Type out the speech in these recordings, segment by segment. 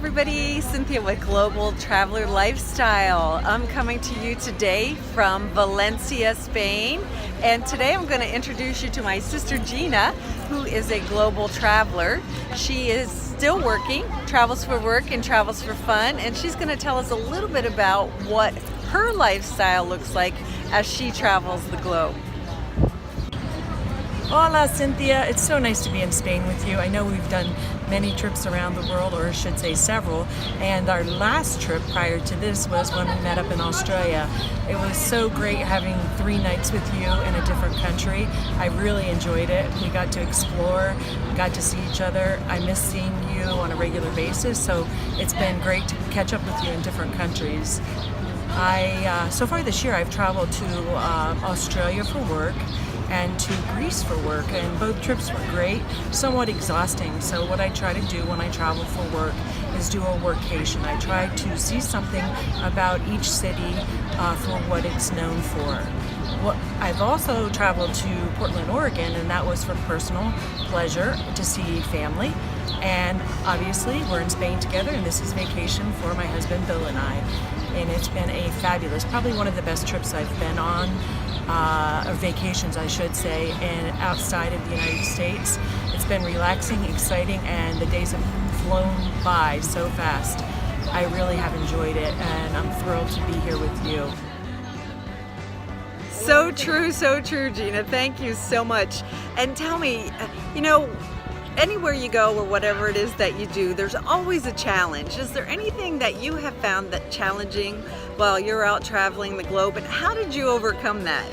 everybody, Cynthia with Global Traveler Lifestyle. I'm coming to you today from Valencia, Spain, and today I'm going to introduce you to my sister Gina, who is a global traveler. She is still working, travels for work and travels for fun, and she's going to tell us a little bit about what her lifestyle looks like as she travels the globe. Hola, Cynthia. It's so nice to be in Spain with you. I know we've done many trips around the world, or I should say several, and our last trip prior to this was when we met up in Australia. It was so great having 3 nights with you in a different country. I really enjoyed it. We got to explore, got to see each other. I miss seeing you on a regular basis, so it's been great to catch up with you in different countries. So far this year I've traveled to Australia for work and to Greece for work, and both trips were great, somewhat exhausting. So what I try to do when I travel for work is do a workcation. I try to see something about each city for what it's known for. I've also traveled to Portland, Oregon, and that was for personal pleasure, to see family. And obviously we're in Spain together, and this is vacation for my husband Bill and I. And it's been a fabulous, probably one of the best trips I've been on, or vacations I should say, and outside of the United States. It's been relaxing, exciting, and the days have flown by so fast. I really have enjoyed it, and I'm thrilled to be here with you. So true, Gina. Thank you so much. And tell me, anywhere you go or whatever it is that you do, there's always a challenge. Is there anything that you have found that challenging while you're out traveling the globe, and how did you overcome that?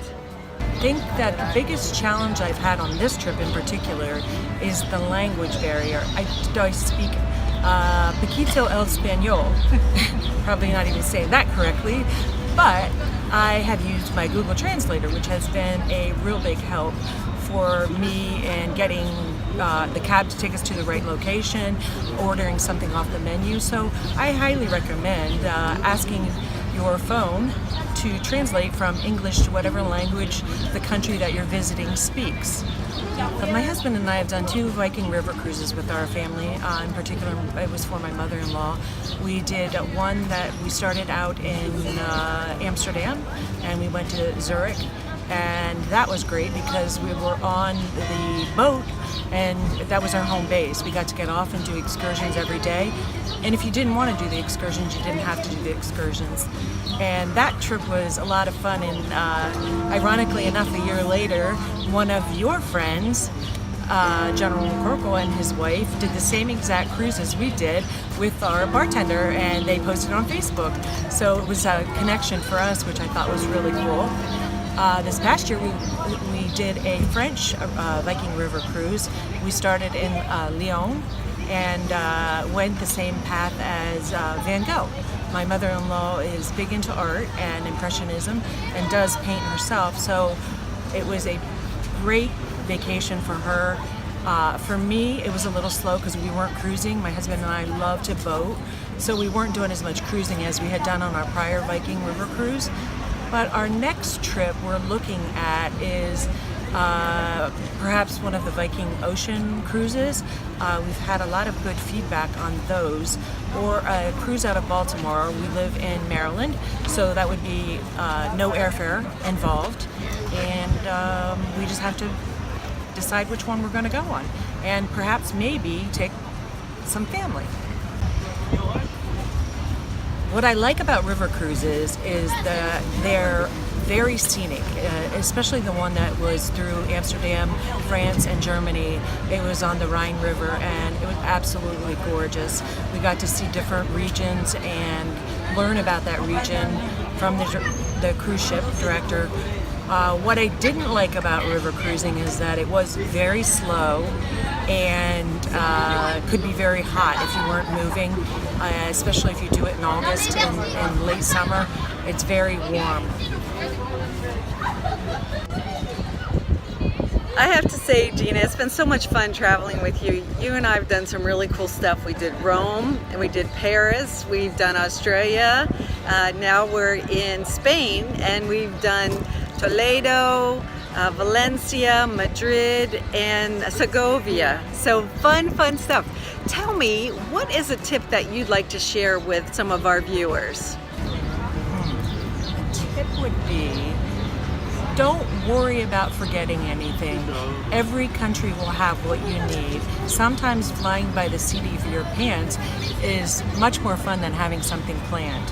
I think that the biggest challenge I've had on this trip in particular is the language barrier. I speak poquito el español, probably not even saying that correctly, but I have used my Google Translator, which has been a real big help for me in getting the cab to take us to the right location, ordering something off the menu. So I highly recommend asking your phone to translate from English to whatever language the country that you're visiting speaks. But my husband and I have done 2 Viking river cruises with our family. In particular, it was for my mother-in-law. We did one that we started out in Amsterdam, and we went to Zurich. And that was great because we were on the boat, and that was our home base. We got to get off and do excursions every day. And if you didn't want to do the excursions, you didn't have to do the excursions. And that trip was a lot of fun. And ironically enough, a year later, one of your friends, General Corco, and his wife did the same exact cruise as we did with our bartender, and they posted it on Facebook. So it was a connection for us, which I thought was really cool. This past year we did a French Viking river cruise. We started in Lyon and went the same path as Van Gogh. My mother-in-law is big into art and Impressionism and does paint herself, so it was a great vacation for her. For me, it was a little slow because we weren't cruising. My husband and I love to boat, so we weren't doing as much cruising as we had done on our prior Viking river cruise. But our next trip we're looking at is perhaps one of the Viking Ocean cruises. We've had a lot of good feedback on those. Or a cruise out of Baltimore. We live in Maryland, so that would be no airfare involved. And we just have to decide which one we're going to go on. And perhaps maybe take some family. What I like about river cruises is that they're very scenic, especially the one that was through Amsterdam, France, and Germany. It was on the Rhine River, and it was absolutely gorgeous. We got to see different regions and learn about that region from the cruise ship director. What I didn't like about river cruising is that it was very slow and could be very hot if you weren't moving, especially if you do it in August and late summer. It's very warm. I have to say, Gina, it's been so much fun traveling with you. You and I have done some really cool stuff. We did Rome, and we did Paris, we've done Australia, now we're in Spain, and we've done Toledo, Valencia, Madrid, and Segovia. So fun stuff. Tell me, what is a tip that you'd like to share with some of our viewers? A tip would be, don't worry about forgetting anything. Every country will have what you need. Sometimes flying by the seat of your pants is much more fun than having something planned.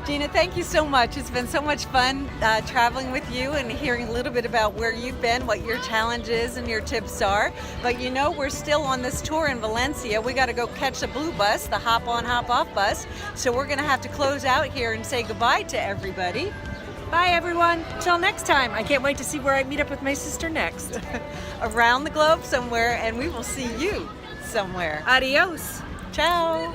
Gina, thank you so much. It's been so much fun traveling with you and hearing a little bit about where you've been, what your challenges and your tips are. But you know, we're still on this tour in Valencia. We got to go catch the blue bus, the hop on, hop off bus. So we're going to have to close out here and say goodbye to everybody. Bye everyone, till next time. I can't wait to see where I meet up with my sister next. Around the globe somewhere, and we will see you somewhere. Adios. Ciao.